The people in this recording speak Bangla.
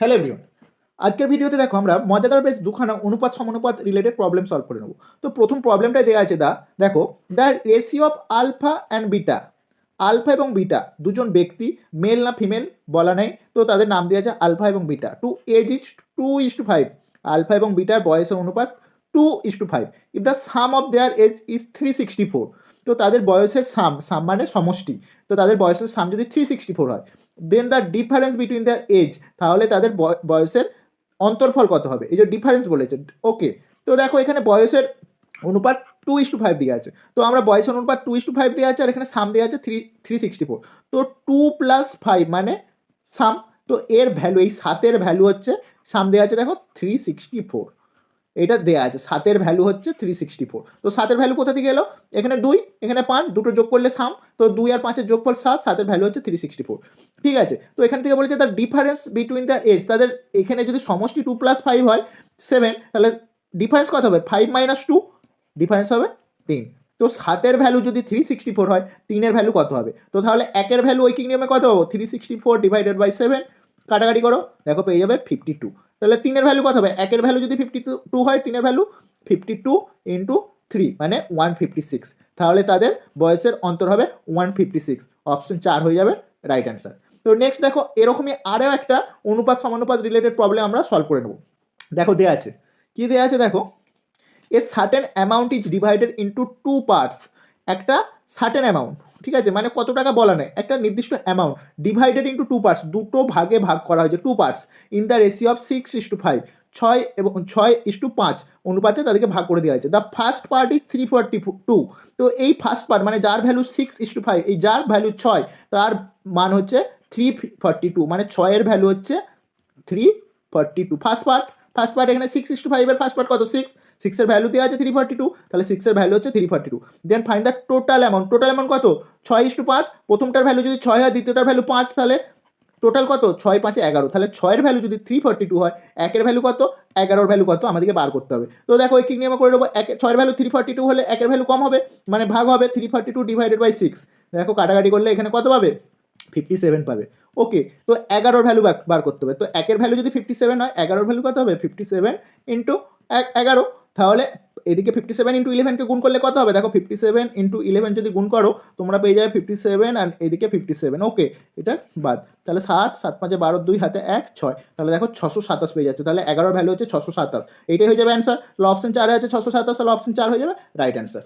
হ্যালো এভরিওয়ান, আজকের ভিডিওতে দেখো আমরা মজাদার বেশ দুখানা অনুপাত সমানুপাত রিলেটেড প্রবলেম সলভ করে নেব। তো প্রথম প্রবলেমটাই দেওয়া আছে দেখো the ratio of alpha and beta, alpha এবং বিটা দুজন ব্যক্তি, মেল না ফিমেল বলা নেই, তো তাদের নাম দেওয়া আছে আলফা এবং beta. Two age is 2:5, alpha এবং বিটার বয়সের অনুপাত 2:5। If the sum of their age is 364, তো তাদের বয়সের সাম মানে সমষ্টি, তো তাদের বয়সের সাম যদি 364 হয়, then the difference between their age, তাহলে তাদের বয়সের অন্তর্ফল কত হবে, এই যে ডিফারেন্স বলেছে। ওকে, তো দেখো এখানে বয়সের অনুপাত 2:5 দেওয়া আছে, তো আমরা বয়সের অনুপাত 2:5 দেওয়া আছে আর এখানে সাম দেওয়া আছে 364, তো 2 + 5 মানে সাম। তো এর ভ্যালু, এই 7-এর ভ্যালু হচ্ছে, সাম দেওয়া আছে দেখো 364, এটা দেওয়া আছে 7-এর ভ্যালু হচ্ছে 364। তো 7-এর ভ্যালু কোথা থেকে এলো, এখানে 2 এখানে 5, দুটো যোগ করলে সাম, তো 2 আর 5-এর যোগফল 7, 7-এর ভ্যালু হচ্ছে 364। ঠিক আছে, তো এখান থেকে বলেছে the difference between the age, তাদের এখানে যদি সমষ্টি 2 + 5 হয় 7, তাহলে ডিফারেন্স কত হবে, 5 - 2, ডিফারেন্স হবে 3। তো 7-এর ভ্যালু যদি 364 হয়, 3-এর ভ্যালু কত হবে, তো তাহলে 1-এর ভ্যালু ঐকিক নিয়মে কত হবে, 364 / 7, কাটাকাটি করো, দেখো পেয়ে যাবে 52। তাহলে 3-এর ভ্যালু কত হবে, 1-এর ভ্যালু যদি 52 হয়, 3-এর ভ্যালু 52 × 3 মানে 156, তাহলে তাদের বয়সের অন্তর হবে 156, অপশন 4 হয়ে যাবে রাইট অ্যান্সার। তো নেক্সট দেখো এরকমই আরও একটা অনুপাত সমানুপাত রিলেটেড প্রবলেম আমরা সলভ করে নেব। দেখো দেওয়া আছে, কি দেওয়া আছে দেখো, a certain amount is divided into 2 parts, একটা সার্টেন অ্যামাউন্ট, ঠিক আছে, মানে কত টাকা বলা নেই, একটা নির্দিষ্ট অ্যামাউন্ট ডিভাইডেড ইন্টু 2 পার্টস, দুটো ভাগে ভাগ করা হয়েছে 2 parts, in the ratio of 6:5, 6:5 অনুপাতে তাদেরকে ভাগ করে দেওয়া হয়েছে। দ্য ফার্স্ট পার্ট ইজ 342, তো এই ফার্স্ট পার্ট মানে যার ভ্যালু 6:5, এই যার ভ্যালু 6, তার মান হচ্ছে 342, মানে 6-এর ভ্যালু হচ্ছে 342। ফার্স্ট পার্ট এখানে 6:5 এর ফার্স্ট পার্ট কত, 6 এর ভ্যালু দেওয়া আছে 342, তাহলে 6 এর ভ্যালু হচ্ছে 342। Then find the total amount, total amount কত, 6:5, প্রথমটার ভ্যালু যদি 6 হয়, দ্বিতীয়টার ভ্যালু 5, তাহলে টোটাল কত, 6 × 5 = 11, তাহলে 6-এর ভ্যালু যদি 342 হয়, 1-এর ভ্যালু কত, 11-এর ভ্যালু কত আমাদেরকে বার করতে হবে। তো দেখো এই কি নিয়মে করে নেবো, 6-এর ভ্যালু 342 হলে 1-এর ভ্যালু কম হবে, মানে ভাগ হবে 342 / 6, দেখো কাটাকাটি করলে এখানে কত পাবে, 57 পাবে। ওকে, তো 11-এর ভ্যালু বার করতে হবে, তো 1-এর ভ্যালু যদি 57 হয়, 11-এর ভ্যালু কত হবে, 57 × 11, তাহলে এদিকে 57 × 11 কে গুণ করলে কত হবে, দেখো 57 × 11 যদি গুণ করো তোমরা পেয়ে যাবে 57 আর এদিকে 57। ওকে, এটা বাদ, তাহলে 7 7 5 12, 2 হাতে 1 6, তাহলে দেখো 627 পেয়ে যাচ্ছে, তাহলে 11-এর ভ্যালু হচ্ছে 627, এইটাই হয়ে যাবে অ্যান্সার। তাহলে অপশন 4 আছে 627, তাহলে অপশন 4 হয়ে যাবে রাইট অ্যান্সার।